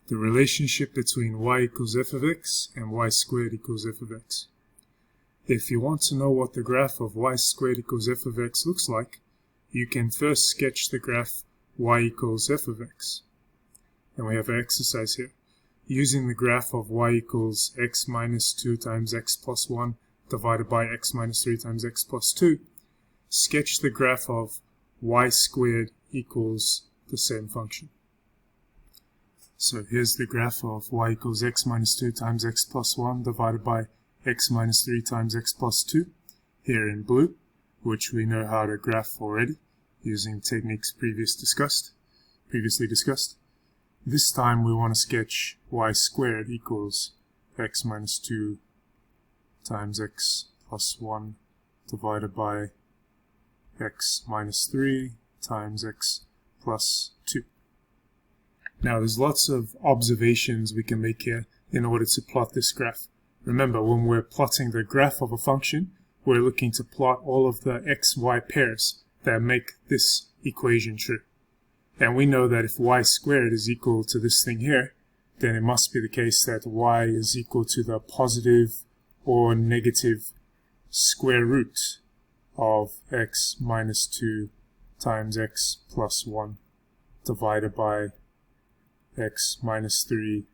the relationship between y equals f of x and y squared equals f of x. If you want to know what the graph of y squared equals f of x looks like, you can first sketch the graph y equals f of x. And we have an exercise here. Using the graph of y equals x minus 2 times x plus 1 divided by x minus 3 times x plus 2, sketch the graph of y squared equals the same function. So here's the graph of y equals x minus 2 times x plus 1 divided by x minus 3 times x plus 2, here in blue, which we know how to graph already using techniques previously discussed. This time we want to sketch y squared equals x minus 2 times x plus 1 divided by x minus 3 times x plus 2. Now there's lots of observations we can make here in order to plot this graph. Remember, when we're plotting the graph of a function, we're looking to plot all of the x-y pairs that make this equation true. And we know that if y squared is equal to this thing here, then it must be the case that y is equal to the positive or negative square root of x minus 2 times x plus 1 divided by x minus 3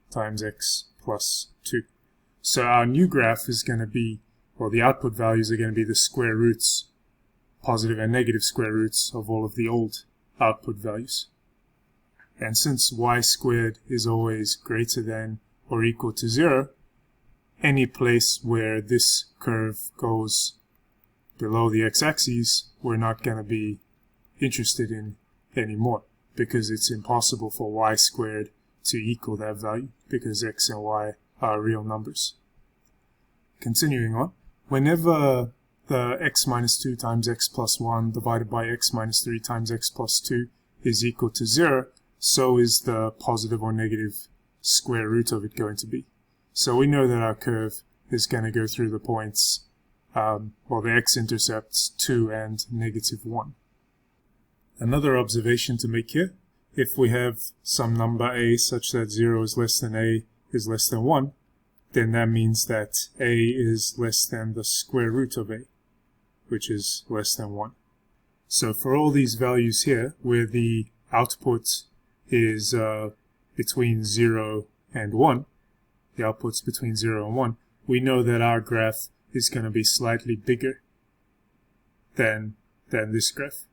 times x plus 2. So our new graph is going to be, or the output values are going to be the square roots, positive and negative square roots of all of the old output values. And since y squared is always greater than or equal to 0, any place where this curve goes below the x-axis, we're not going to be interested in anymore, because it's impossible for y squared to equal that value, because x and y are real numbers. Continuing on, whenever the x minus 2 times x plus 1 divided by x minus 3 times x plus 2 is equal to 0, so is the positive or negative square root of it going to be. So we know that our curve is going to go through the points, the x-intercepts 2 and negative 1. Another observation to make here, if we have some number a such that 0 is less than a is less than 1, then that means that a is less than the square root of a, which is less than 1. So for all these values here, where the output is between 0 and 1, the output's between 0 and 1, we know that our graph is going to be slightly bigger than this graph.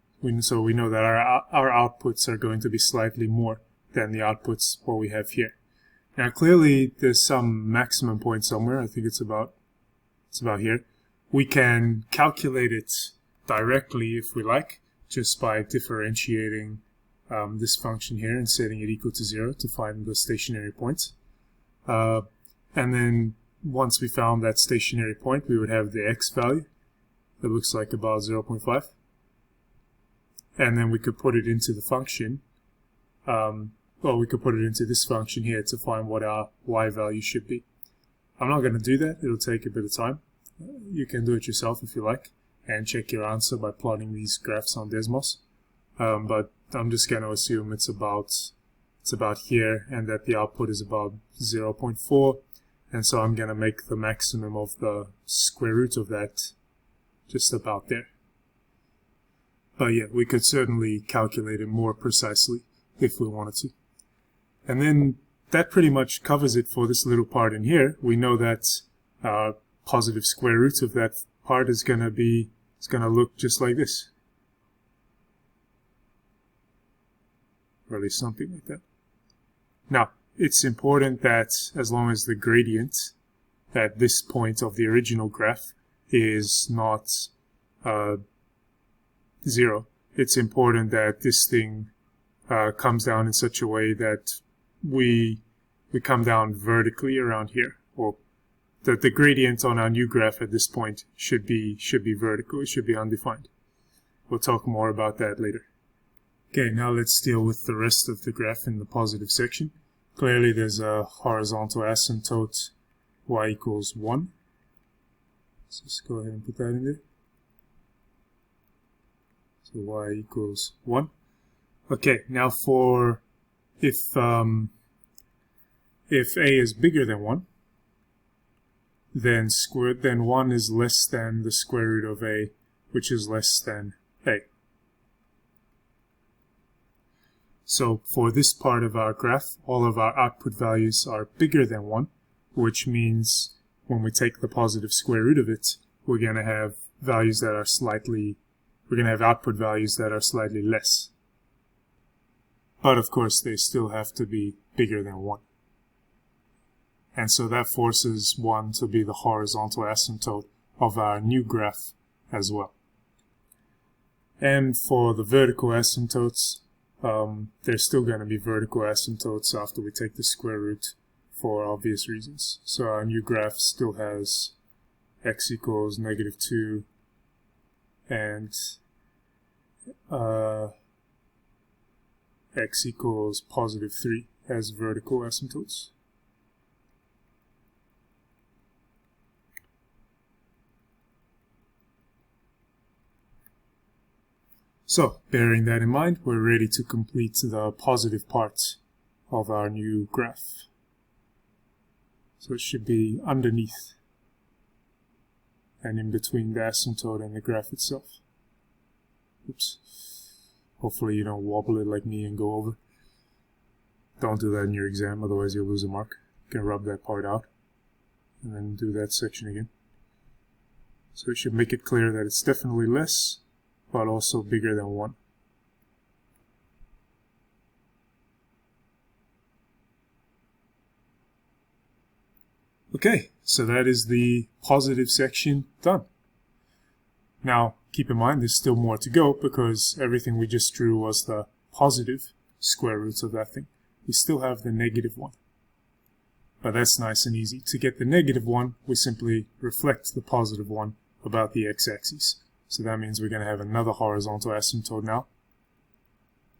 So we know that our outputs are going to be slightly more than the outputs what we have here. Now clearly there's some maximum point somewhere. I think it's about here. We can calculate it directly if we like, just by differentiating this function here and setting it equal to 0 to find the stationary point. And then once we found that stationary point, we would have the x value that looks like about 0.5. And then we could put it into the function. We could put it into this function here to find what our y value should be. I'm not going to do that. It'll take a bit of time. You can do it yourself if you like and check your answer by plotting these graphs on Desmos. But I'm just going to assume it's about here and that the output is about 0.4. And so I'm going to make the maximum of the square root of that just about there. But yeah, we could certainly calculate it more precisely if we wanted to. And then that pretty much covers it for this little part in here. We know that positive square root of that part is going to look just like this. Or at least something like that. Now, it's important that as long as the gradient at this point of the original graph is not 0, it's important that this thing comes down in such a way that we come down vertically around here, or that the gradient on our new graph at this point should be vertical. It should be undefined. We'll talk more about that later. Okay, now let's deal with the rest of the graph in the positive section. Clearly there's a horizontal asymptote y equals 1. So let's go ahead and put that in there. So y equals 1. Okay, now if if a is bigger than 1, then 1 is less than the square root of a, which is less than a. So for this part of our graph, all of our output values are bigger than 1, which means when we take the positive square root of it, we're going to have values that are output values that are slightly less. But of course, they still have to be bigger than 1. And so that forces 1 to be the horizontal asymptote of our new graph as well. And for the vertical asymptotes, there's still going to be vertical asymptotes after we take the square root for obvious reasons. So our new graph still has x equals -2 and x equals +3 as vertical asymptotes. So, bearing that in mind, we're ready to complete the positive parts of our new graph. So it should be underneath and in between the asymptote and the graph itself. Oops. Hopefully you don't wobble it like me and go over. Don't do that in your exam, otherwise you'll lose a mark. You can rub that part out and then do that section again. So it should make it clear that it's definitely less, but also bigger than 1. Okay, so that is the positive section done. Now, keep in mind there's still more to go because everything we just drew was the positive square roots of that thing. We still have the -1. But that's nice and easy. To get the -1, we simply reflect the positive 1 about the x-axis. So that means we're going to have another horizontal asymptote now.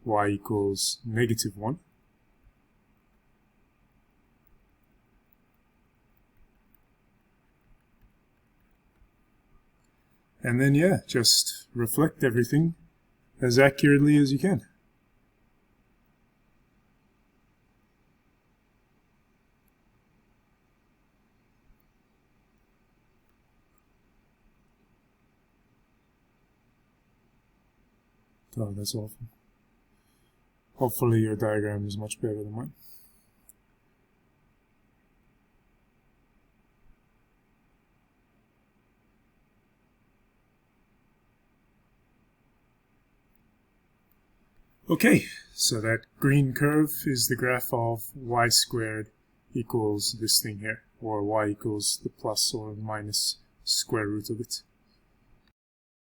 Y equals -1. And then, yeah, just reflect everything as accurately as you can. Oh, that's awful. Hopefully your diagram is much better than mine. Okay, so that green curve is the graph of y squared equals this thing here, or y equals the plus or minus square root of it.